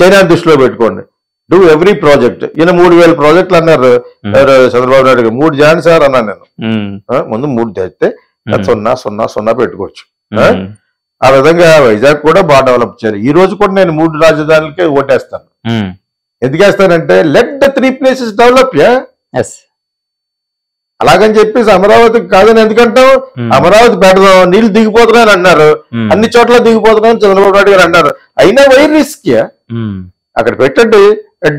China దృష్టిలో పెట్టుకోండి. Do every project. ఈయన 3000 ప్రాజెక్టులు అన్నారు చంద్రబాబు నాయుడు గారు. 3 జాయిన్ సార్ అన్నాను నేను. ముందు 3 తెస్తే 0 పెట్టుకోవచ్చు. ఆ విధంగా వైజాగ్ కూడా బాగా డెవలప్ చేయాలి. ఈ రోజు కూడా నేను 3 రాజధానులకే ఓటేస్తాను. ఎందుకేస్తానంటే లెట్ ద 3 places డెవలప్. అలాగని చెప్పేసి అమరావతికి కాదని ఎందుకంటాం? అమరావతి పెడదాం, నీళ్లు దిగిపోతున్నాయని అన్నారు, అన్ని చోట్ల దిగిపోతున్నాయని చంద్రబాబు నాయుడు గారు అన్నారు. అయినా వై రిస్క్? అక్కడ పెట్టండి,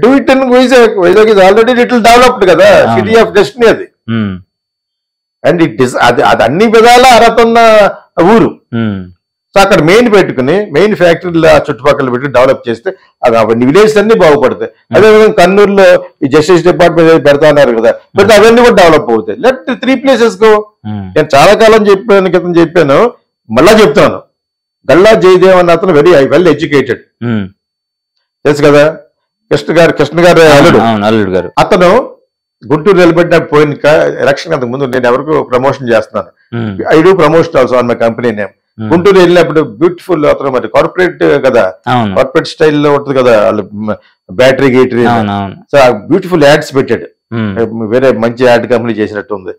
do it in Vizag. Vizag is already little developed కదా, సిటీ ఆఫ్ డెస్టినీ అది. అండ్ ఇట్ ఇస్ అది అన్ని విధాలా అర్హత ఉన్న ఊరు. సో అక్కడ మెయిన్ పెట్టుకుని మెయిన్ ఫ్యాక్టరీలు చుట్టుపక్కల పెట్టి డెవలప్ చేస్తే అవన్నీ విలేజ్ అన్ని బాగుపడతాయి. అదేవిధంగా కర్నూలులో ఈ జస్టిస్ డిపార్ట్మెంట్ పెడతా ఉన్నారు కదా, బట్ అవన్నీ కూడా డెవలప్ అవుతాయి. Let 3 places go. నేను చాలా కాలం క్రితం చెప్పాను, మళ్ళా చెప్తాను. గల్లా జయదేవ్ అన్న అతను వెరీ వెల్ ఎడ్యుకేటెడ్, తెలుసు కదా, కృష్ణ గారు అల్లుడు గారు. అతను గుంటూరు నిలబెట్టిన పోయిన ఎలక్షన్ అంతకు ముందు నేను ఎవరికి ప్రమోషన్ చేస్తున్నాను. I do promotion also on my company name. Guntur వెళ్ళినప్పుడు బ్యూటిఫుల్ అతను మరి కార్పొరేట్ కదా, కార్పొరేట్ స్టైల్లో ఉంటుంది కదా వాళ్ళు బ్యాటరీ గేటరీ. సో బ్యూటిఫుల్ యాడ్స్ పెట్టాడు, వేరే మంచి యాడ్ కంపెనీ చేసినట్టు ఉంది.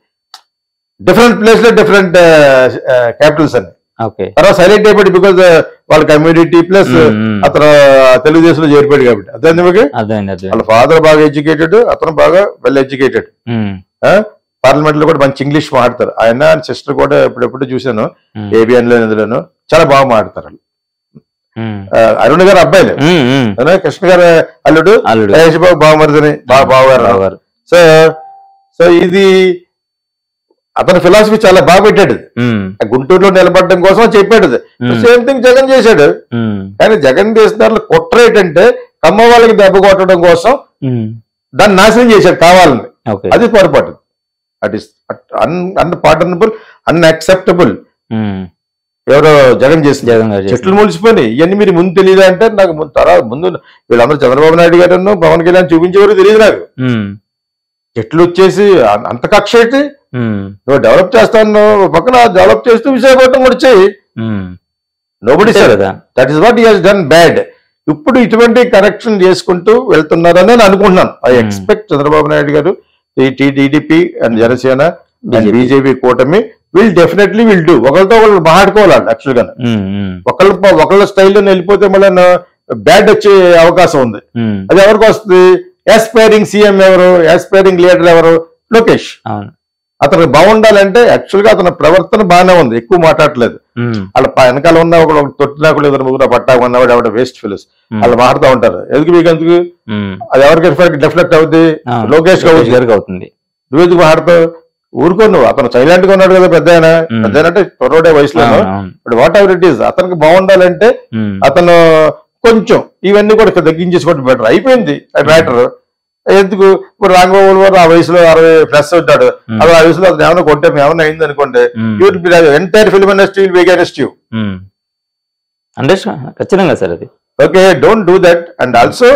డిఫరెంట్ ప్లేస్ లో డిఫరెంట్ క్యాపిటల్స్ అన్ని. తర్వాత సైలెంట్ అయిపోయాడు బికాజ్ వాళ్ళ కమ్యూనిటీ ప్లస్ అతను తెలుగుదేశంలో చేరిపోయాడు కాబట్టి. అదే వాళ్ళ ఫాదర్ బాగా ఎడ్యుకేటెడ్, అతను బాగా వెల్ ఎడ్యుకేటెడ్. పార్లమెంట్ లో కూడా మంచి ఇంగ్లీష్ మాట్లాడతారు. ఆయన సిస్టర్ కూడా ఎప్పుడెప్పుడు చూశాను ఏబిఎన్ లో, ఇందులోను చాలా బాగా మాట్లాడతారు వాళ్ళు. అరుణ్ గారు అబ్బాయిలు, కృష్ణ గారు అల్లుడు మహేష్ బాబు బావమరిదని బావగారు. సో ఇది అతని ఫిలాసఫీ చాలా బాగా పెట్టాడు. గుంటూరులో నిలబడడం కోసం చెప్పాడు. సేమ్ థింగ్ జగన్ చేశాడు. కానీ జగన్ చేసిన దాంట్లో కుట్ర ఏంటంటే కమ్మ వాళ్ళకి దెబ్బ కొట్టడం కోసం దాన్ని నాశనం చేశాడు కావాలని. అది పొరపాటు. At is unpardonable, unacceptable. ఎవరో జగన్ చేసింది. చెట్లు ములిసిపోయినాయి. ఇవన్నీ మీరు ముందు తెలియదా అంటే నాకు ముందు వీళ్ళందరూ చంద్రబాబు నాయుడు గారు పవన్ కళ్యాణ్ చూపించేవారు తెలియదు నాకు. చెట్లు వచ్చేసి అంత కక్ష ఏంటి? నువ్వు డెవలప్ చేస్తాను పక్కన డెవలప్ చేస్తూ విశాఖపట్నం కూడా వచ్చాయి. Nobody sir that is what he has done bad. ఇప్పుడు ఇటువంటి కరెక్షన్ చేసుకుంటూ వెళ్తున్నారని నేను అనుకుంటున్నాను. ఐ ఎక్స్పెక్ట్ చంద్రబాబు నాయుడు గారు, TDP and Janasena and BJP కూటమి విల్ డెఫినెట్లీ విల్ డూ. ఒకరితో ఒకళ్ళు మాట్లాడుకోవాలి. యాక్చువల్ గా ఒకళ్ళ స్టైల్లో వెళ్ళిపోతే మళ్ళీ బ్యాడ్ వచ్చే అవకాశం ఉంది. అది ఎవరికి వస్తుంది? యాస్పైరింగ్ సీఎం ఎవరు, యాస్పైరింగ్ లీడర్ ఎవరు? లోకేష్. అతను బాగుండాలంటే యాక్చువల్ గా అతని ప్రవర్తన బాగానే ఉంది, ఎక్కువ మాట్లాడలేదు. వాళ్ళ వెనకాల ఉన్న ఒక తొట్టినా కూడా ఇద్దరు ముగ్గురు పట్టాకు ఉన్నవాడు ఎవడ వేస్ట్ ఫిల్స్ వాళ్ళు మాట్లాడుతూ ఉంటారు. ఎందుకు మీకు ఎందుకు? అది ఎవరికి డిఫ్లెక్ట్ అవుతుంది? లోకేష్ గారికి అవుతుంది. నువ్వు ఎందుకు మాట్లాడుతావు? ఊరుకో నువ్వు. అతను సైలెంట్ గా ఉన్నాడు కదా పెద్ద అంటే త్వరడే వయసులో. But what ever it is, అతనికి బాగుండాలంటే అతను కొంచెం ఇవన్నీ కూడా తగ్గించేసుకోవడం బెటర్. అయిపోయింది ఆ మ్యాటర్. ఎందుకు? ఇప్పుడు రాంగోపాల్ గారు ఆ వయసులో 60+ ఉంటాడు. ఆ వయసులో అతను ఏమైనా కొట్టాము ఏమైనా అయింది అనుకోండి, entire film industry will be against you. ఖచ్చితంగా సార్ అది. Okay, don't do that. And also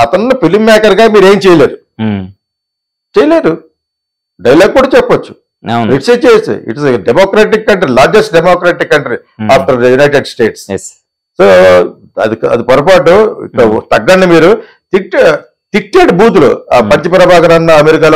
అతను ఫిల్మ్ మేకర్ గా మీరు ఏం చేయలేరు. డైలాగ్ కూడా చెప్పొచ్చు. It's democratic country, largest democratic country after United states. So అది పొరపాటు. తగ్గండి మీరు. తిట్టాడు బూతులు. ఆ పంచ ప్రభాకర్ అన్న అమెరికాలో